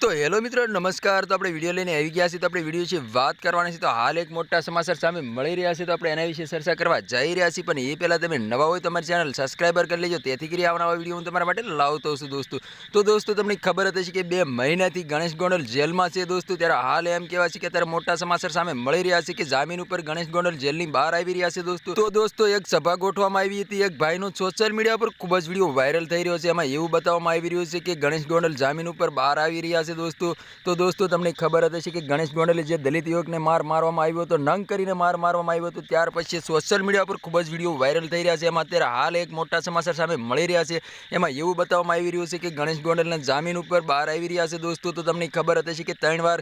તો હેલો મિત્રો નમસ્કાર। તો આપણે વિડીયો લઈને આવી ગયા છીએ। તો આપણે વિડીયો વિશે વાત કરવાની છે। તો હાલ એક મોટા સમાચાર સામે મળી રહ્યા છે, તો આપણે એના વિશે ચર્ચા કરવા જઈ રહ્યા છીએ। પણ એ પહેલાં તમે નવા હોય તો અમારી ચેનલ સબસ્ક્રાઈબર કરી લેજો, તેથી કરી આવનારા વિડીયો હું તમારા માટે લાવતો છું દોસ્તો। તો દોસ્તો તમને ખબર હતી કે 2 મહિનાથી ગણેશ ગોંડલ જેલમાં છે દોસ્તો। ત્યારે હાલ એમ કહેવાય છે કે અત્યારે મોટા સમાચાર સામે મળી રહ્યા છે કે જામીન ઉપર ગણેશ ગોંડલ જેલની બહાર આવી રહ્યા છે દોસ્તો। તો દોસ્તો એક સભા ગોઠવવામાં આવી હતી। એક ભાઈનો સોશિયલ મીડિયા પર ખૂબ જ વિડીયો વાયરલ થઈ રહ્યો છે। એમાં એવું બતાવવામાં આવી રહ્યું છે કે ગણેશ ગોંડલ જામીન ઉપર બહાર આવી રહ્યા છે દોસ્તો। તો દોસ્તો તમને ખબર હતી કે ગણેશ ગોંડલે જે દલિત યુવકને મારવામાં આવ્યો હતો, નંગ કરીને મારવામાં આવ્યો હતો, ત્યાર પછી સોશિયલ મીડિયા પર ખૂબ જ વિડીયો વાયરલ થઈ રહ્યા છે। એમાં અત્યારે હાલ એક મોટા સમાચાર સામે મળી રહ્યા છે। એમાં એવું બતાવવામાં આવી રહ્યું છે કે ગણેશ ગોંડલના જામીન ઉપર બહાર આવી રહ્યા છે દોસ્તો। તો તમને ખબર હતી કે 3 વાર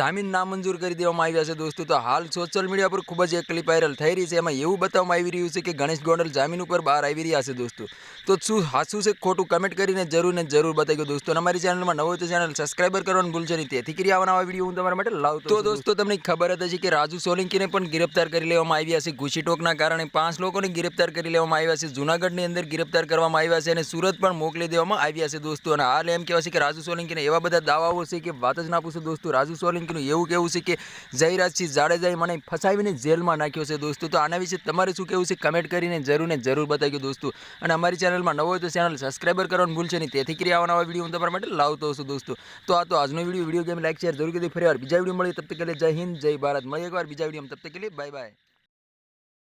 જામીન નામંજૂર કરી દેવામાં આવ્યા છે દોસ્તો। તો હાલ સોશિયલ મીડિયા પર ખૂબ જ એક ક્લિપ વાયરલ થઈ રહી છે। એમાં એવું બતાવવામાં આવી રહ્યું છે કે ગણેશ ગોંડલ જામીન ઉપર બહાર આવી રહ્યા છે દોસ્તો। તો શું સાચું છે ખોટું કમેન્ટ કરીને જરૂર બતાવી દો દોસ્તો। અને અમારી ચેનલમાં નવો હોય તો ચેનલ સબસ્ક્રાઈબર કરવાનું ભૂલશો નહીં, તેથી કરી આવવાના વિડીયો હું તમારા માટે લાવતો। તો દોસ્તો તમને ખબર હતી કે રાજુ સોલંકીને પણ ગિરફ્તાર કરી લેવામાં આવ્યા છે। ઘૂસીટોકના કારણે 5 લોકોને ગિરફ્તાર કરી લેવામાં આવ્યા છે। જૂનાગઢની અંદર ગિરફ્તાર કરવામાં આવ્યા છે અને સુરત પણ મોકલી દેવામાં આવ્યા છે દોસ્તો। અને હાલ એમ કહેવાય છે કે રાજુ સોલંકીને એવા બધા દાવાઓ છે કે વાત જ ના પૂછો દોસ્તો। રાજુ સોલંકીનું એવું કહેવું છે કે જયરાજસિંહ જાડેજાએ મને ફસાવીને જેલમાં નાખ્યો છે દોસ્તો। તો આના વિશે તમારે શું કહેવું છે કમેન્ટ કરીને જરૂર બતાવી દોસ્તો। અને અમારી ચેનલમાં નવો હોય તો ચેનલ સબસ્ક્રાઈબર કરવાનું ભૂલશો નહીં, તેથી કરી આવવાના વિડીયો હું તમારા માટે લાવતો છું દોસ્તો। તો આ તો આજનો વિડીયો ગેમ લાઈક શેર જરૂર કરી। ફરી વાર બીજા વિડીયો મળીએ, તબ તક के लिए जय हिंद जय भारत। મળીએ એકવાર બીજા વિડીયોમાં, તબ તક के लिए बाय बाय।